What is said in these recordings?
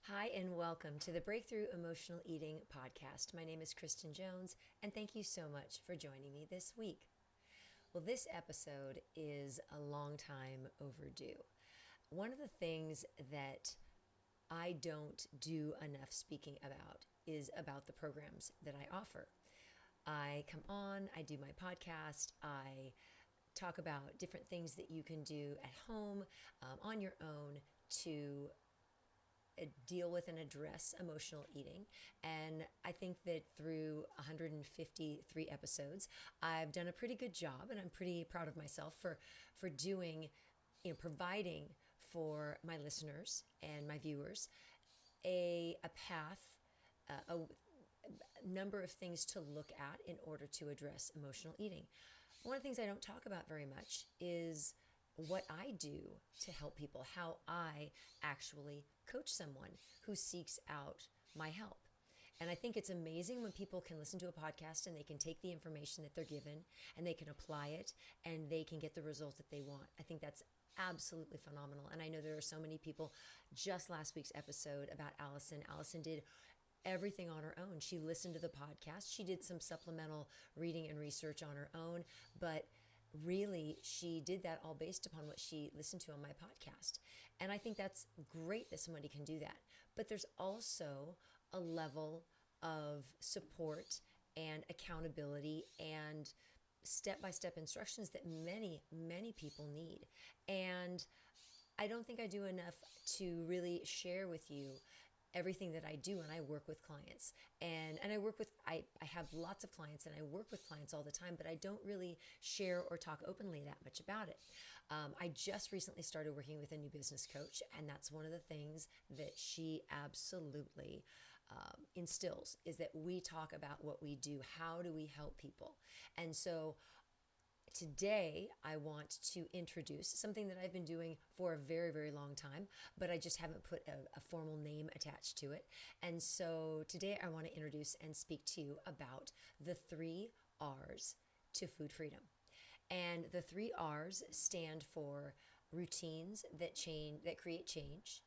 Hi, and welcome to the Breakthrough Emotional Eating podcast. My name is Kristen Jones, and thank you so much for joining me this week. Well, this episode is a long time overdue. One of the things that I don't do enough speaking about is about the programs that I offer. I come on, I do my podcast, I talk about different things that you can do at home, on your own to deal with and address emotional eating. And I think that through 153 episodes, I've done a pretty good job, and I'm pretty proud of myself for doing, providing for my listeners and my viewers a path, a number of things to look at in order to address emotional eating. One of the things I don't talk about very much is what I do to help people, how I actually coach someone who seeks out my help. And I think it's amazing when people can listen to a podcast and they can take the information that they're given and they can apply it and they can get the results that they want. I think that's absolutely phenomenal. And I know there are so many people. Just last week's episode about Allison did everything on her own. She listened to the podcast. She did some supplemental reading and research on her own, but really she did that all based upon what she listened to on my podcast. And I think that's great that somebody can do that. But there's also a level of support and accountability and step-by-step instructions that many people need. And I don't think I do enough to really share with you everything that I do. And I work with clients, and I have lots of clients, and I work with clients all the time, but I don't really share or talk openly that much about it. I just recently started working with a new business coach, and that's one of the things that she absolutely instills, is that we talk about what we do. How do we help people? And so today, I want to introduce something that I've been doing for a very, very long time, but I just haven't put a formal name attached to it. And so today, I want to introduce and speak to you about the 3 R's to food freedom. And the 3 R's stand for routines that create change.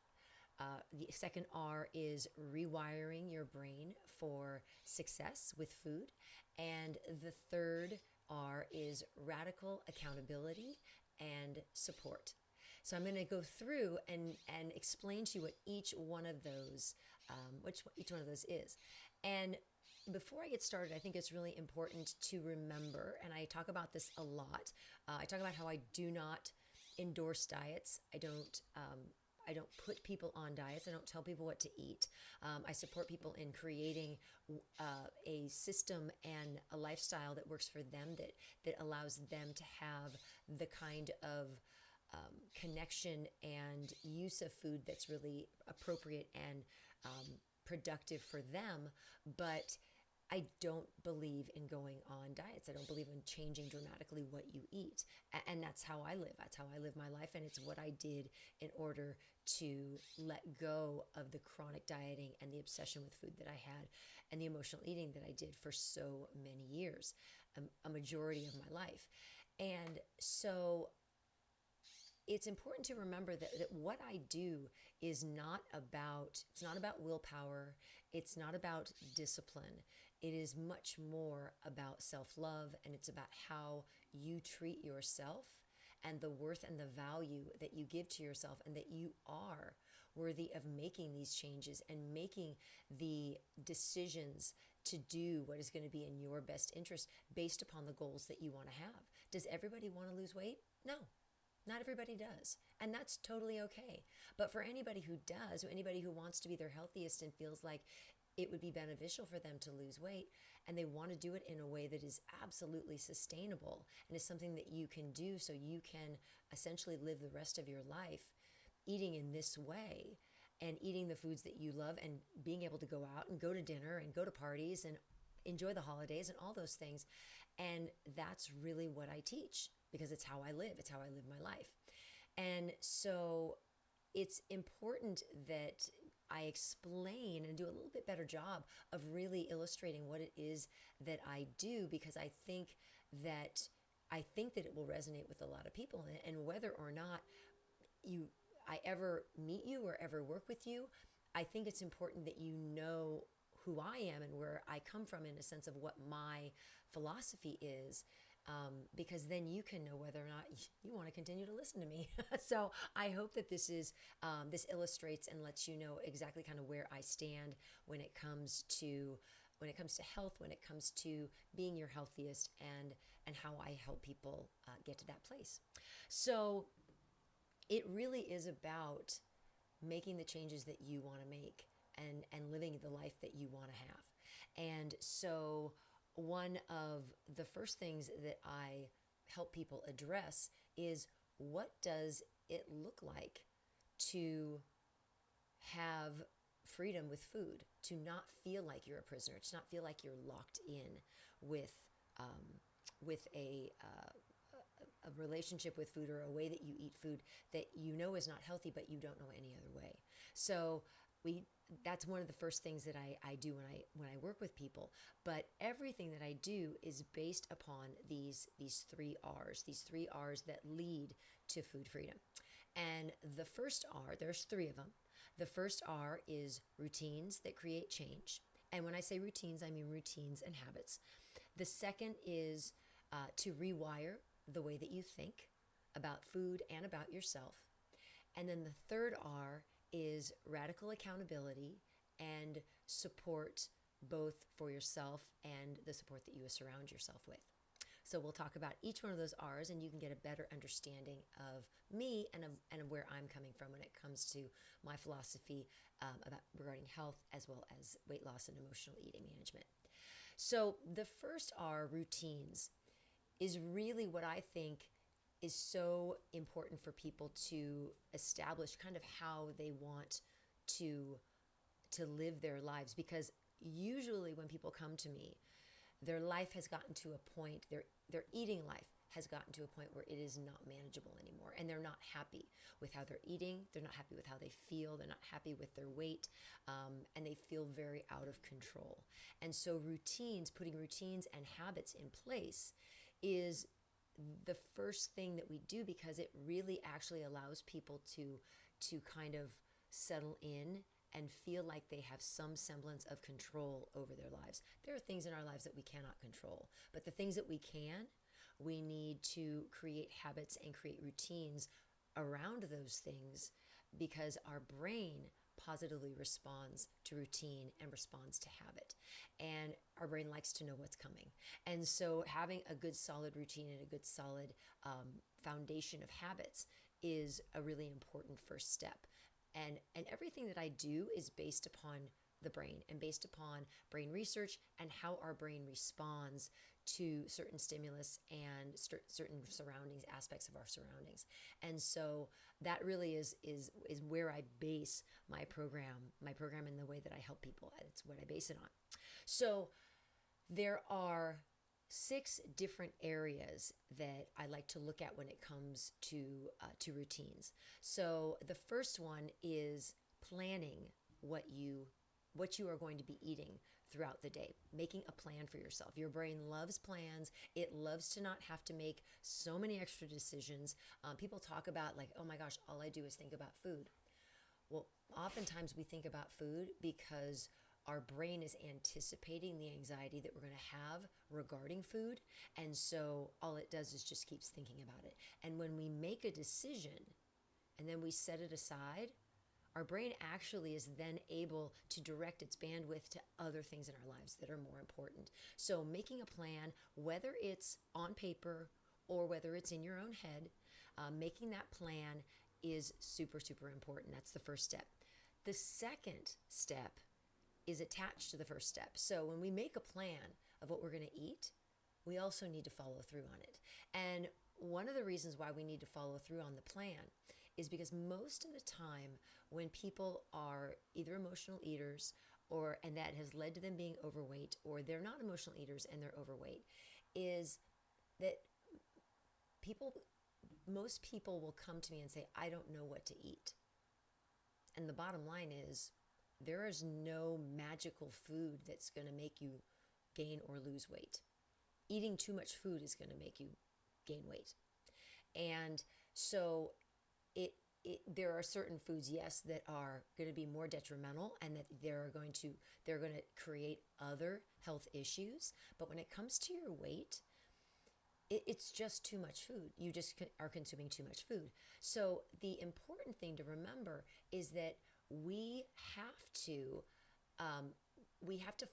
The second R is rewiring your brain for success with food. And the third R is radical accountability and support. So I'm going to go through and explain to you what each one of those, each one of those is. And before I get started, I think it's really important to remember, and I talk about this a lot. I talk about how I do not endorse diets. I don't put people on diets. I don't tell people what to eat. I support people in creating a system and a lifestyle that works for them, that allows them to have the kind of connection and use of food that's really appropriate and productive for them. But I don't believe in going on diets. I don't believe in changing dramatically what you eat. And that's how I live. That's how I live my life. And it's what I did in order to let go of the chronic dieting and the obsession with food that I had and the emotional eating that I did for so many years, a majority of my life. And so it's important to remember that what I do is it's not about willpower. It's not about discipline. It is much more about self-love, and it's about how you treat yourself and the worth and the value that you give to yourself, and that you are worthy of making these changes and making the decisions to do what is going to be in your best interest based upon the goals that you want to have. Does everybody want to lose weight? No. Not everybody does, and that's totally okay. But for anybody who does, or anybody who wants to be their healthiest and feels like it would be beneficial for them to lose weight, and they want to do it in a way that is absolutely sustainable and is something that you can do so you can essentially live the rest of your life eating in this way and eating the foods that you love and being able to go out and go to dinner and go to parties and enjoy the holidays and all those things. And that's really what I teach, because it's how I live. It's how I live my life. And so it's important that I explain and do a little bit better job of really illustrating what it is that I do, because I think that it will resonate with a lot of people. And whether or not I ever meet you or ever work with you, I think it's important that you know who I am and where I come from in a sense of what my philosophy is, because then you can know whether or not you want to continue to listen to me. So I hope that this illustrates and lets you know exactly kind of where I stand when it comes to health, when it comes to being your healthiest, and how I help people get to that place. So it really is about making the changes that you want to make and living the life that you want to have. And so one of the first things that I help people address is, what does it look like to have freedom with food, to not feel like you're a prisoner, to not feel like you're locked in with a relationship with food, or a way that you eat food that you know is not healthy, but you don't know any other way. So that's one of the first things that I do when I work with people. But everything that I do is based upon these three R's that lead to food freedom. And the first R, there's three of them. The first R is routines that create change. And when I say routines, I mean routines and habits. The second is to rewire the way that you think about food and about yourself. And then the third R is radical accountability and support, both for yourself and the support that you surround yourself with. So we'll talk about each one of those R's, and you can get a better understanding of me and of where I'm coming from when it comes to my philosophy about regarding health, as well as weight loss and emotional eating management. So the first R, routines, is really what I think is so important for people to establish kind of how they want to live their lives. Because usually when people come to me, their life has gotten to a point, their eating life has gotten to a point where it is not manageable anymore, and they're not happy with how they're eating, they're not happy with how they feel, they're not happy with their weight, and they feel very out of control. And so putting routines and habits in place is the first thing that we do, because it really actually allows people to kind of settle in and feel like they have some semblance of control over their lives. There are things in our lives that we cannot control, but the things that we can, we need to create habits and create routines around those things, because our brain positively responds to routine and responds to habit. And our brain likes to know what's coming. And so having a good solid routine and a good solid foundation of habits is a really important first step. And everything that I do is based upon the brain and based upon brain research and how our brain responds to certain stimulus and certain surroundings, aspects of our surroundings. And so that really is where I base my program and the way that I help people. It's what I base it on. So there are 6 different areas that I like to look at when it comes to routines. So the first one is planning what you are going to be eating throughout the day, making a plan for yourself. Your brain loves plans. It loves to not have to make so many extra decisions. People talk about like, oh my gosh, all I do is think about food. Well, oftentimes we think about food because our brain is anticipating the anxiety that we're going to have regarding food. And so all it does is just keeps thinking about it. And when we make a decision and then we set it aside, our brain actually is then able to direct its bandwidth to other things in our lives that are more important. So making a plan, whether it's on paper or whether it's in your own head, making that plan is super, super important. That's the first step. The second step is attached to the first step. So when we make a plan of what we're going to eat, we also need to follow through on it. And one of the reasons why we need to follow through on the plan is because most of the time when people are either emotional eaters and that has led to them being overweight, or they're not emotional eaters and they're overweight, is that most people will come to me and say, I don't know what to eat. And the bottom line is, there is no magical food that's going to make you gain or lose weight. Eating too much food is going to make you gain weight. And so there are certain foods, yes, that are going to be more detrimental and that they're going to create other health issues. But when it comes to your weight, it's just too much food. You just are consuming too much food. So the important thing to remember is that we have to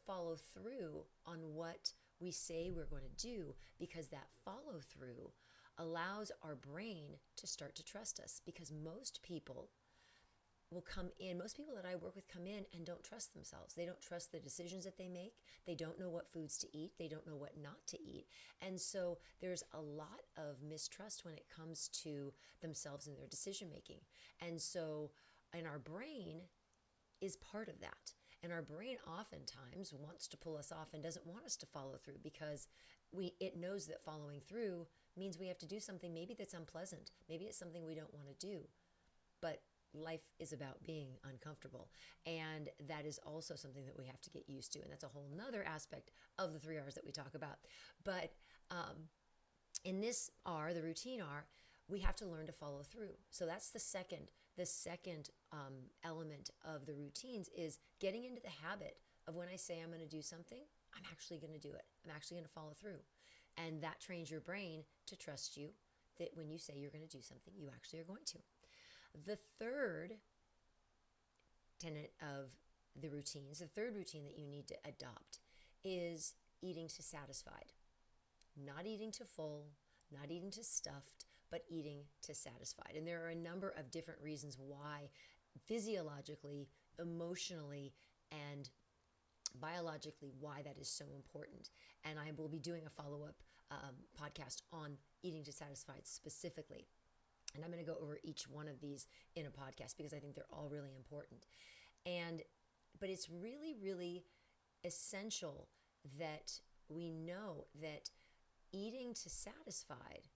follow through on what we say we're going to do, because that follow through allows our brain to start to trust us. Because most people that I work with come in and don't trust themselves. They don't trust the decisions that they make. They don't know what foods to eat. They don't know what not to eat. And so there's a lot of mistrust when it comes to themselves and their decision making. And so, and our brain is part of that. And our brain oftentimes wants to pull us off and doesn't want us to follow through, because it knows that following through means we have to do something maybe that's unpleasant. Maybe it's something we don't want to do. But life is about being uncomfortable. And that is also something that we have to get used to. And that's a whole nother aspect of the 3 R's that we talk about. But in this R, the routine R, we have to learn to follow through. So that's the second element of the routines, is getting into the habit of, when I say I'm going to do something, I'm actually going to do it. I'm actually going to follow through. And that trains your brain to trust you, that when you say you're going to do something, you actually are going to. The third tenet of the routines, the third routine that you need to adopt, is eating to satisfied. Not eating to full, not eating to stuffed, but eating to satisfied. And there are a number of different reasons why, physiologically, emotionally, and biologically, why that is so important. And I will be doing a follow-up podcast on eating to satisfied specifically. And I'm going to go over each one of these in a podcast, because I think they're all really important. But it's really, really essential that we know that eating to satisfied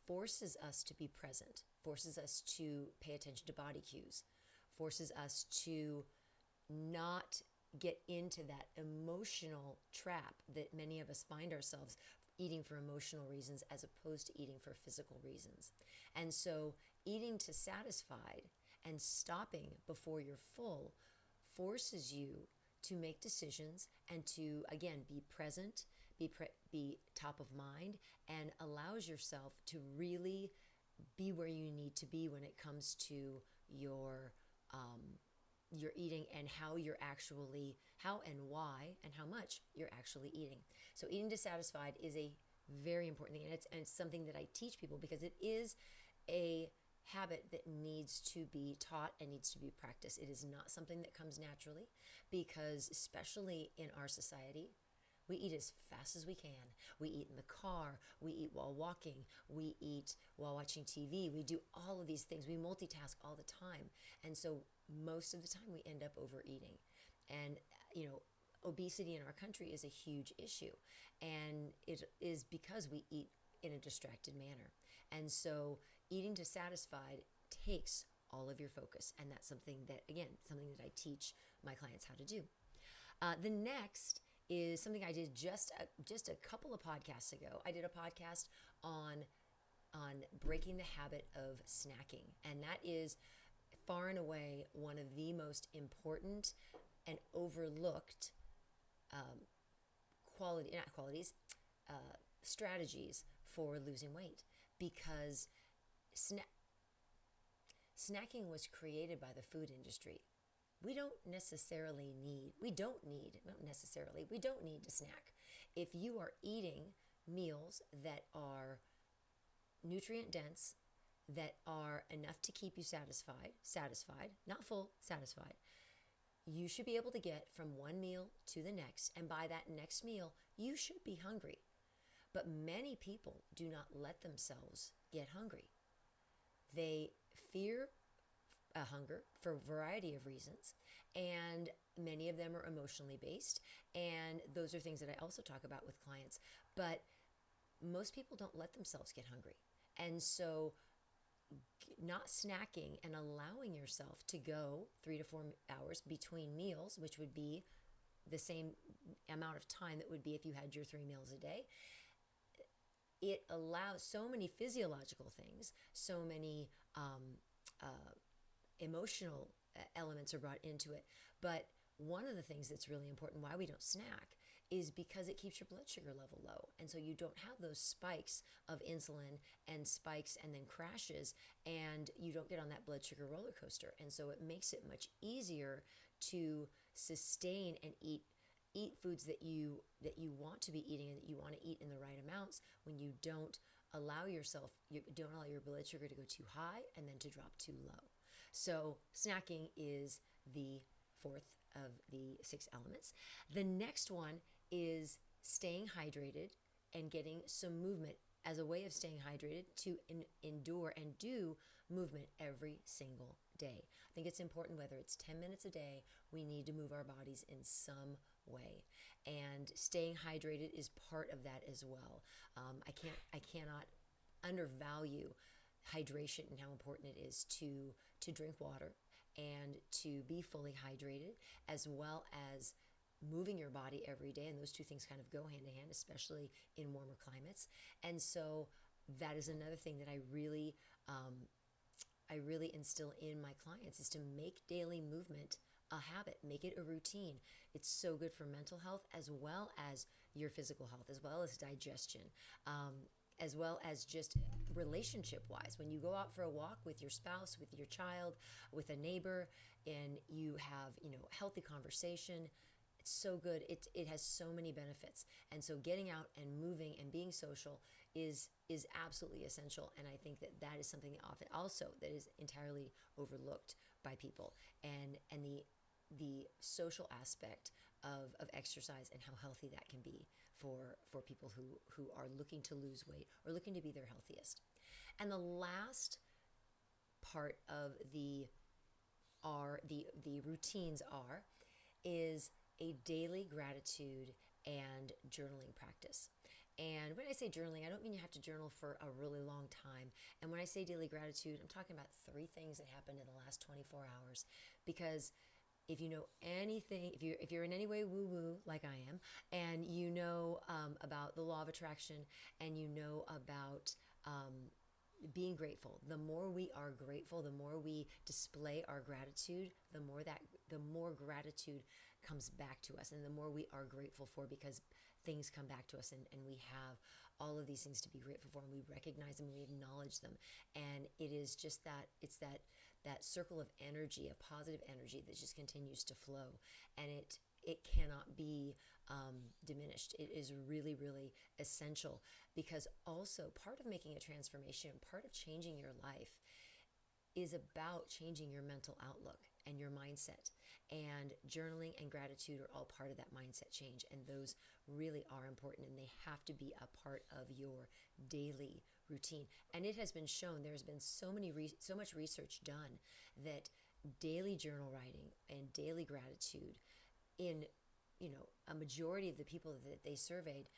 forces us to be present, forces us to pay attention to body cues, forces us to not get into that emotional trap that many of us find ourselves eating for emotional reasons as opposed to eating for physical reasons. And so eating to satisfied and stopping before you're full forces you to make decisions and to, again, be present, be top of mind, and allows yourself to really be where you need to be when it comes to your eating, and how and why and how much you're actually eating. So eating dissatisfied is a very important thing, and it's something that I teach people, because it is a habit that needs to be taught and needs to be practiced. It is not something that comes naturally, because especially in our society, we eat as fast as we can. We eat in the car. We eat while walking. We eat while watching TV. We do all of these things. We multitask all the time. And so most of the time we end up overeating. And, obesity in our country is a huge issue. And it is because we eat in a distracted manner. And so eating to satisfied takes all of your focus. And that's something that I teach my clients how to do. The next is something I did just a couple of podcasts ago. I did a podcast on breaking the habit of snacking. And that is far and away one of the most important and overlooked strategies for losing weight, because snacking was created by the food industry. We don't need to snack. If you are eating meals that are nutrient dense, that are enough to keep you satisfied, not full, satisfied, you should be able to get from one meal to the next. And by that next meal, you should be hungry. But many people do not let themselves get hungry. They fear hunger for a variety of reasons, and many of them are emotionally based, and those are things that I also talk about with clients. But most people don't let themselves get hungry, and so not snacking and allowing yourself to go 3 to 4 hours between meals, which would be the same amount of time that would be if you had your 3 meals a day, it allows so many physiological things, so many emotional elements are brought into it. But one of the things that's really important why we don't snack is because it keeps your blood sugar level low. And so you don't have those spikes of insulin and spikes and then crashes, and you don't get on that blood sugar roller coaster. And so it makes it much easier to sustain and eat foods that you want to be eating and that you want to eat in the right amounts when you don't allow your blood sugar to go too high and then to drop too low. So snacking is the fourth of the 6 elements. The next one is staying hydrated and getting some movement as a way of staying hydrated to endure and do movement every single day. I think it's important, whether it's 10 minutes a day, we need to move our bodies in some way. And staying hydrated is part of that as well. I cannot undervalue hydration and how important it is to drink water and to be fully hydrated, as well as moving your body every day. And those two things kind of go hand in hand, especially in warmer climates. And so that is another thing that I really instill in my clients, is to make daily movement a habit, make it a routine. It's so good for mental health as well as your physical health, as well as digestion, as well as just relationship-wise. When you go out for a walk with your spouse, with your child, with a neighbor, and you have, healthy conversation, it's so good. It has so many benefits. And so getting out and moving and being social is absolutely essential. And I think that is something that often also that is entirely overlooked by people. And the social aspect of exercise and how healthy that can be for people who are looking to lose weight or looking to be their healthiest. And the last part of the routines is a daily gratitude and journaling practice. And when I say journaling, I don't mean you have to journal for a really long time. And when I say daily gratitude, I'm talking about 3 things that happened in the last 24 hours. Because if you know anything, if you're in any way woo-woo like I am, and you know about the law of attraction, and you know about being grateful, the more we are grateful, the more we display our gratitude, the more gratitude comes back to us, and the more we are grateful for, because things come back to us, and we have all of these things to be grateful for, and we recognize them, we acknowledge them. And it is just it's that circle of energy, of positive energy, that just continues to flow, and it cannot be diminished. It is really, really essential, because also part of making a transformation, part of changing your life, is about changing your mental outlook and your mindset. And journaling and gratitude are all part of that mindset change, and those really are important, and they have to be a part of your daily routine. And it has been shown, there's been so much research done, that daily journal writing and daily gratitude, in a majority of the people that they surveyed,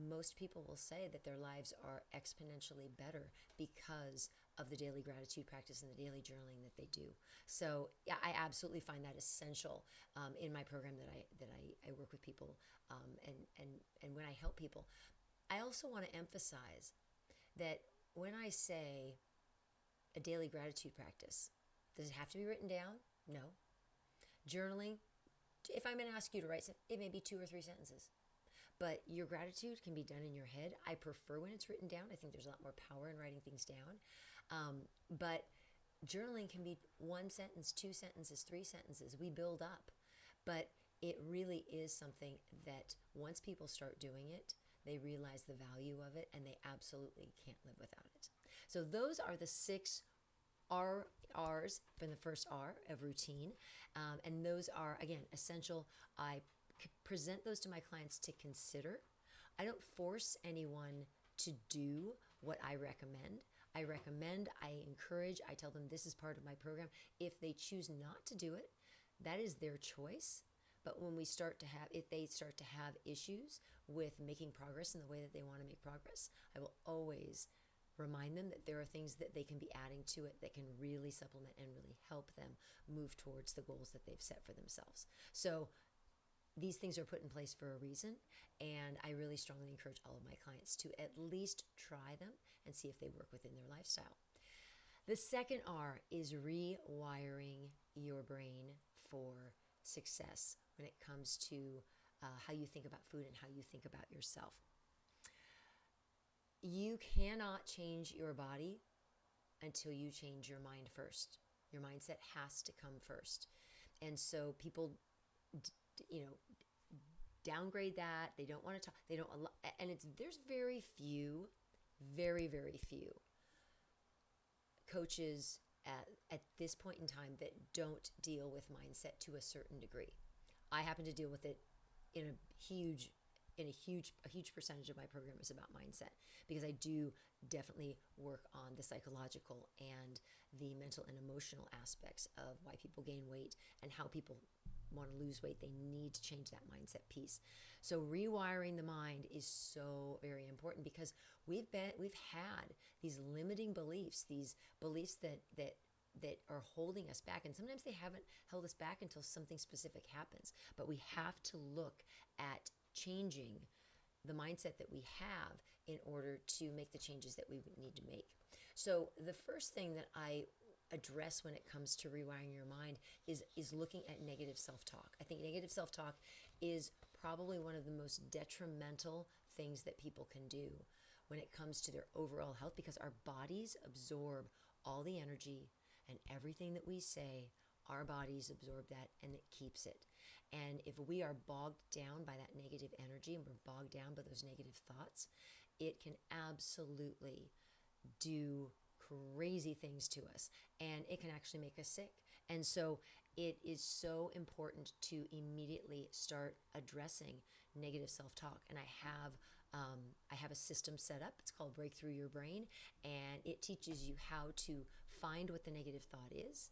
most people will say that their lives are exponentially better because of the daily gratitude practice and the daily journaling that they do. So yeah, I absolutely find that essential in my program that I work with people, and when I help people. I also want to emphasize that when I say a daily gratitude practice, does it have to be written down? No. Journaling, if I'm going to ask you to write, it may be 2 or 3 sentences. But your gratitude can be done in your head. I prefer when it's written down. I think there's a lot more power in writing things down. But journaling can be 1 sentence, 2 sentences, 3 sentences. We build up. But it really is something that once people start doing it, they realize the value of it, and they absolutely can't live without it. So those are the 6 R's from the first R of routine. And those are, again, essential. I present those to my clients to consider. I don't force anyone to do what I recommend. I encourage, I tell them this is part of my program. If they choose not to do it, that is their choice. But when if they start to have issues with making progress in the way that they want to make progress, I will always remind them that there are things that they can be adding to it that can really supplement and really help them move towards the goals that they've set for themselves. So these things are put in place for a reason, and I really strongly encourage all of my clients to at least try them and see if they work within their lifestyle. The second R is rewiring your brain for success when it comes to how you think about food and how you think about yourself. You cannot change your body until you change your mind first. Your mindset has to come first. And so people, downgrade that. They don't want to talk. They don't, and there's very few, very, very few coaches at this point in time that don't deal with mindset to a certain degree. I happen to deal with it in a huge percentage of my program is about mindset, because I do definitely work on the psychological and the mental and emotional aspects of why people gain weight and how people want to lose weight. They need to change that mindset piece. So rewiring the mind is so very important, because we've had these limiting beliefs, these beliefs that are holding us back. And sometimes they haven't held us back until something specific happens. But we have to look at changing the mindset that we have in order to make the changes that we need to make. So the first thing that I address when it comes to rewiring your mind is looking at negative self-talk. I think negative self-talk is probably one of the most detrimental things that people can do when it comes to their overall health, because our bodies absorb all the energy and everything that we say. Our bodies absorb that and it keeps it. And if we are bogged down by that negative energy and we're bogged down by those negative thoughts, it can absolutely do crazy things to us, and it can actually make us sick. And so it is so important to immediately start addressing negative self-talk. And I have a system set up. It's called Breakthrough Your Brain, and it teaches you how to find what the negative thought is,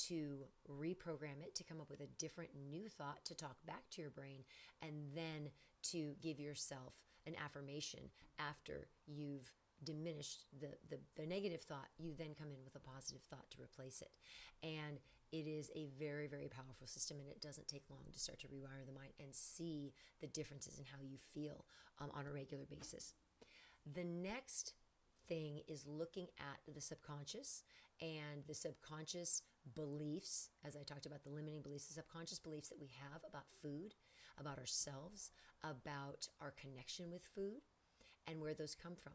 to reprogram it, to come up with a different new thought to talk back to your brain, and then to give yourself an affirmation after you've diminished the negative thought. You then come in with a positive thought to replace it. And it is a very, very powerful system, and it doesn't take long to start to rewire the mind and see the differences in how you feel on a regular basis. The next thing is looking at the subconscious and the subconscious beliefs. As I talked about, the limiting beliefs, the subconscious beliefs that we have about food, about ourselves, about our connection with food, and where those come from.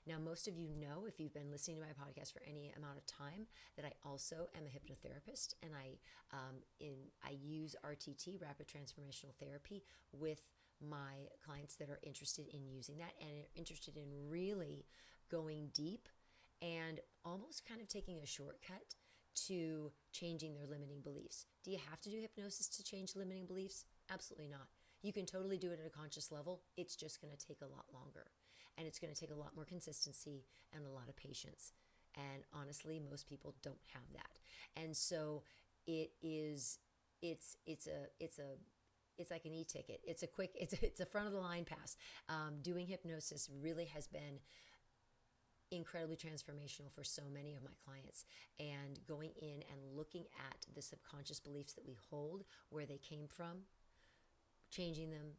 Now, most of you know, if you've been listening to my podcast for any amount of time, that I also am a hypnotherapist, and I use RTT, Rapid Transformational Therapy, with my clients that are interested in using that and are interested in really going deep and almost kind of taking a shortcut to changing their limiting beliefs. Do you have to do hypnosis to change limiting beliefs? Absolutely not. You can totally do it at a conscious level. It's just going to take a lot longer. And it's going to take a lot more consistency and a lot of patience. And honestly, most people don't have that. And so it's like an e-ticket. It's a front of the line pass. Doing hypnosis really has been incredibly transformational for so many of my clients, and going in and looking at the subconscious beliefs that we hold, where they came from, changing them,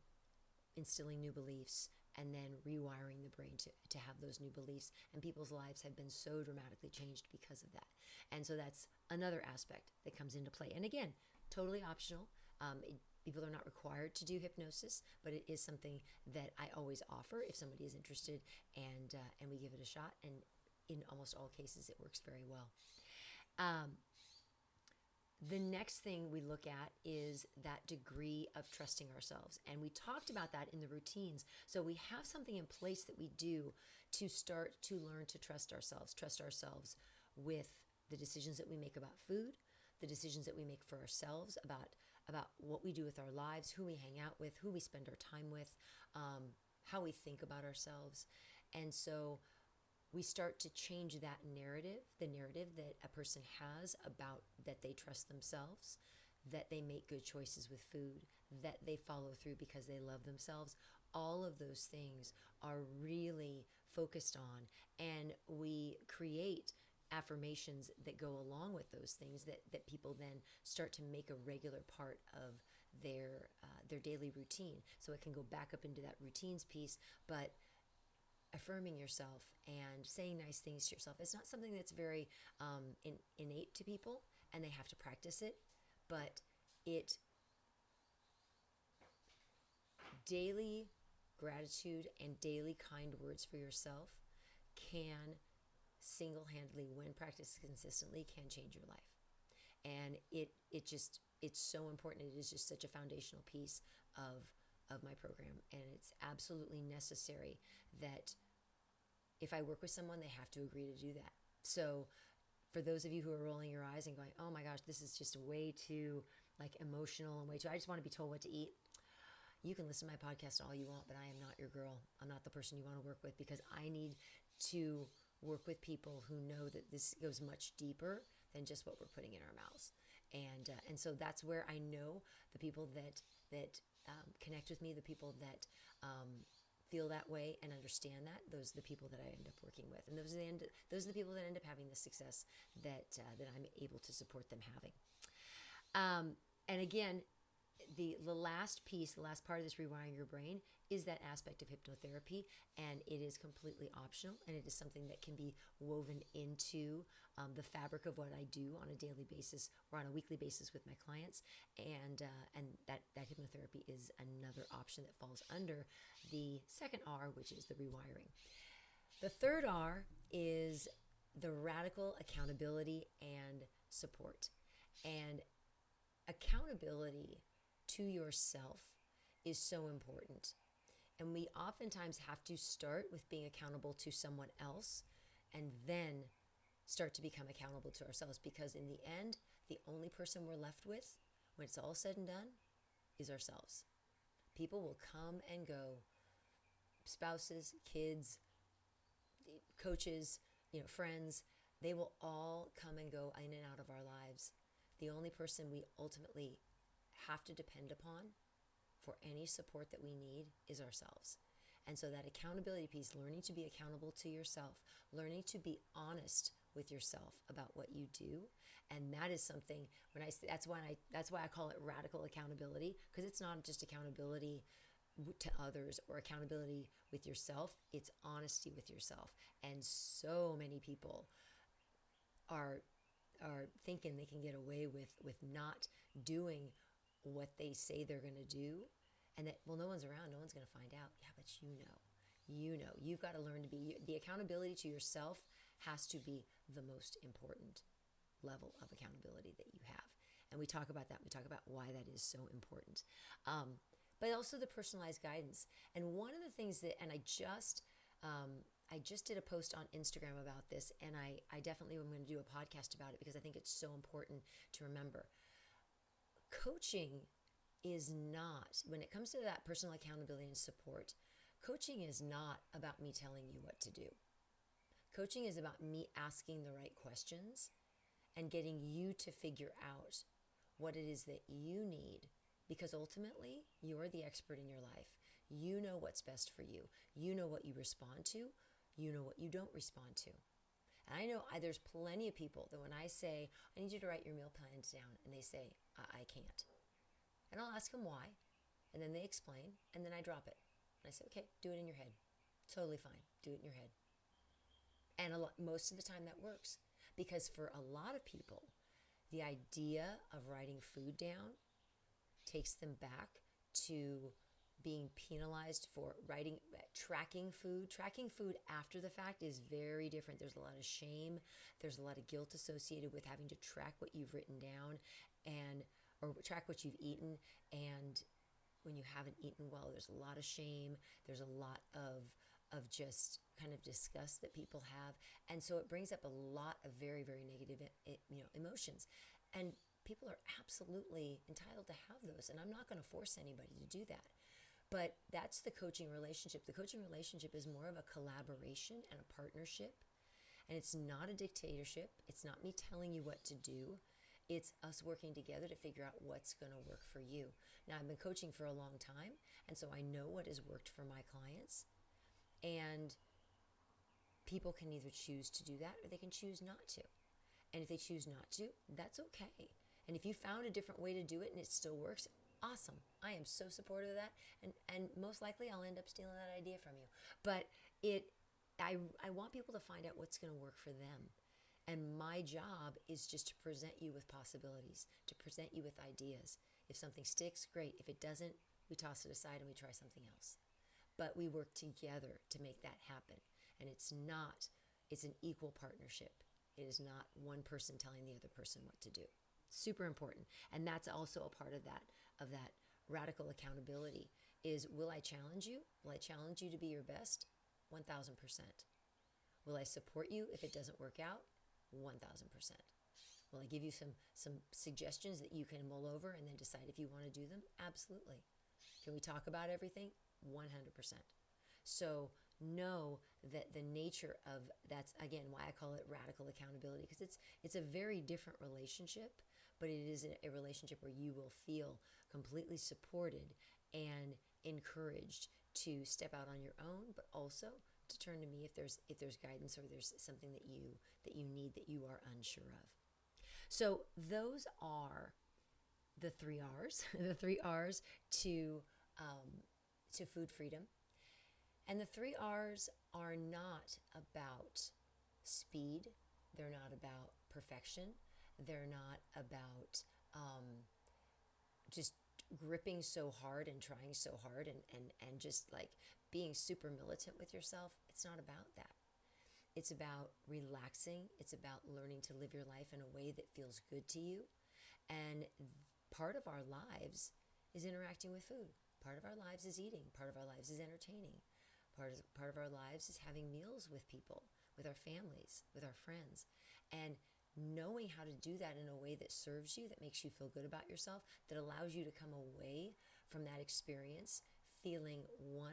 instilling new beliefs, and then rewiring the brain to have those new beliefs. And people's lives have been so dramatically changed because of that. And so that's another aspect that comes into play. And again, totally optional. People are not required to do hypnosis, but it is something that I always offer if somebody is interested, and we give it a shot. And in almost all cases, it works very well. The next thing we look at is that degree of trusting ourselves. And we talked about that in the routines. So we have something in place that we do to start to learn to trust ourselves with the decisions that we make about food, the decisions that we make for ourselves, about what we do with our lives, who we hang out with, who we spend our time with, how we think about ourselves. And so we start to change that narrative, the narrative that a person has about that they trust themselves, that they make good choices with food, that they follow through because they love themselves. All of those things are really focused on, and we create affirmations that go along with those things that people then start to make a regular part of their daily routine. So it can go back up into that routines piece, but affirming yourself and saying nice things to yourself. It's not something that's very innate to people, and they have to practice it, but it daily gratitude and daily kind words for yourself can single-handedly, when practiced consistently, can change your life. And it's so important. It is just such a foundational piece of my program, and it's absolutely necessary that if I work with someone, they have to agree to do that. So for those of you who are rolling your eyes and going, oh my gosh, this is just way too like emotional and way too, I just want to be told what to eat. You can listen to my podcast all you want, but I am not your girl. I'm not the person you want to work with, because I need to work with people who know that this goes much deeper than just what we're putting in our mouths. And so that's where I know the people that connect with me, the people that feel that way and understand that, those are the people that I end up working with. And those are the people that end up having the success that I'm able to support them having. And again, the last piece, the last part of this rewiring your brain is that aspect of hypnotherapy, and it is completely optional, and it is something that can be woven into the fabric of what I do on a daily basis or on a weekly basis with my clients, and that hypnotherapy is another option that falls under the second R, which is the rewiring. The third R is the radical accountability and support. And accountability to yourself is so important. And we oftentimes have to start with being accountable to someone else and then start to become accountable to ourselves, because in the end, the only person we're left with when it's all said and done is ourselves. People will come and go. Spouses, kids, coaches, friends, they will all come and go in and out of our lives. The only person we ultimately have to depend upon for any support that we need is ourselves. And so that accountability piece, learning to be accountable to yourself, learning to be honest with yourself about what you do, and that is something that's why I call it radical accountability, because it's not just accountability to others or accountability with yourself, it's honesty with yourself. And so many people are thinking they can get away with not doing what they say they're going to do, and that, well, no one's around, no one's going to find out. Yeah, but you've got to learn to be, the accountability to yourself has to be the most important level of accountability that you have. And we talk about that. We talk about why that is so important. But also the personalized guidance. And one of the things that, and I just did a post on Instagram about this, and I definitely am going to do a podcast about it, because I think it's so important to remember. Coaching is not, when it comes to that personal accountability and support, coaching is not about me telling you what to do. Coaching is about me asking the right questions and getting you to figure out what it is that you need, because ultimately you're the expert in your life. You know what's best for you. You know what you respond to. You know what you don't respond to. And I know there's plenty of people that when I say, I need you to write your meal plans down, and they say, I can't. And I'll ask them why, and then they explain, and then I drop it. And I say, okay, do it in your head. Totally fine. Do it in your head. And most of the time that works, because for a lot of people, the idea of writing food down takes them back to being penalized for tracking food. Tracking food after the fact is very different. There's a lot of shame. There's a lot of guilt associated with having to track what you've written down or track what you've eaten. And when you haven't eaten well, there's a lot of shame. There's a lot of just kind of disgust that people have. And so it brings up a lot of very, very negative emotions. And people are absolutely entitled to have those. And I'm not going to force anybody to do that. But that's the coaching relationship. The coaching relationship is more of a collaboration and a partnership. And it's not a dictatorship. It's not me telling you what to do. It's us working together to figure out what's going to work for you. Now, I've been coaching for a long time, and so I know what has worked for my clients. And people can either choose to do that or they can choose not to. And if they choose not to, that's okay. And if you found a different way to do it and it still works, awesome. I am so supportive of that. And most likely I'll end up stealing that idea from you. But I want people to find out what's going to work for them. And my job is just to present you with possibilities, to present you with ideas. If something sticks, great. If it doesn't, we toss it aside and we try something else. But we work together to make that happen. And it's an equal partnership. It is not one person telling the other person what to do. Super important. And that's also a part of that radical accountability is, will I challenge you? Will I challenge you to be your best? 1,000%. Will I support you if it doesn't work out? 1,000%. Will I give you some suggestions that you can mull over and then decide if you want to do them? Absolutely. Can we talk about everything? 100%. So know that the nature of that's, again, why I call it radical accountability, because it's a very different relationship, but it is a relationship where you will feel completely supported and encouraged to step out on your own, but also to turn to me if there's guidance or there's something that you need that you are unsure of. So those are the 3 R's, the 3 R's to food freedom. And the 3 R's are not about speed. They're not about perfection. They're not about just gripping so hard and trying so hard and just like being super militant with yourself. It's not about that. It's about relaxing. It's about learning to live your life in a way that feels good to you. And part of our lives is interacting with food. Part of our lives is eating. Part of our lives is entertaining. Part of our lives is having meals with people, with our families, with our friends. And knowing how to do that in a way that serves you, that makes you feel good about yourself, that allows you to come away from that experience feeling 100%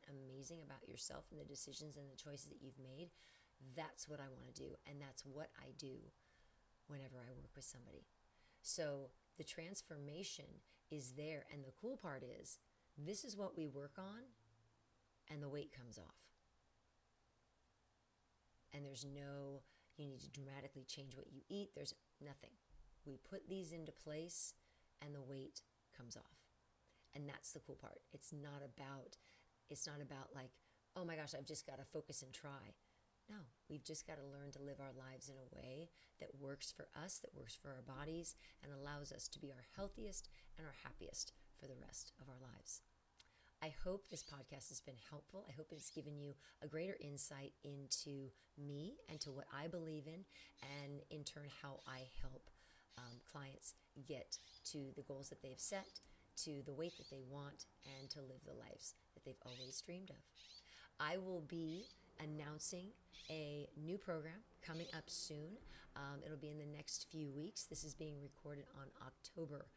amazing about yourself and the decisions and the choices that you've made, that's what I want to do. And that's what I do whenever I work with somebody. So the transformation is there. And the cool part is, this is what we work on, and the weight comes off. And there's no, you need to dramatically change what you eat. There's nothing. We put these into place and the weight comes off. And that's the cool part. It's not about like, oh my gosh, I've just got to focus and try. No, we've just got to learn to live our lives in a way that works for us, that works for our bodies, and allows us to be our healthiest and our happiest for the rest of our lives. I hope this podcast has been helpful. I hope it's given you a greater insight into me and to what I believe in, and in turn how I help clients get to the goals that they've set, to the weight that they want, and to live the lives that they've always dreamed of. I will be announcing a new program coming up soon. It'll be in the next few weeks. This is being recorded on October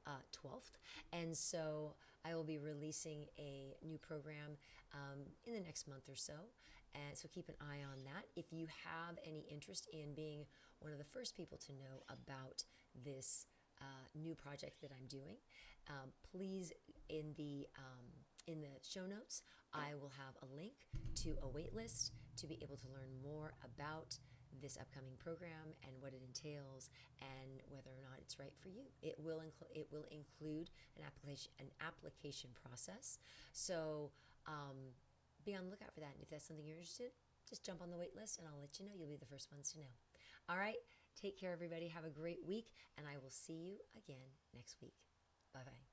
12th. And so I will be releasing a new program in the next month or so. And so keep an eye on that. If you have any interest in being one of the first people to know about this new project that I'm doing, please, in the show notes, I will have a link to a wait list to be able to learn more about this upcoming program and what it entails and whether or not it's right for you. It will include an application process. So be on the lookout for that. And if that's something you're interested, just jump on the wait list and I'll let you know. You'll be the first ones to know. All right. Take care, everybody. Have a great week, and I will see you again next week. Bye-bye.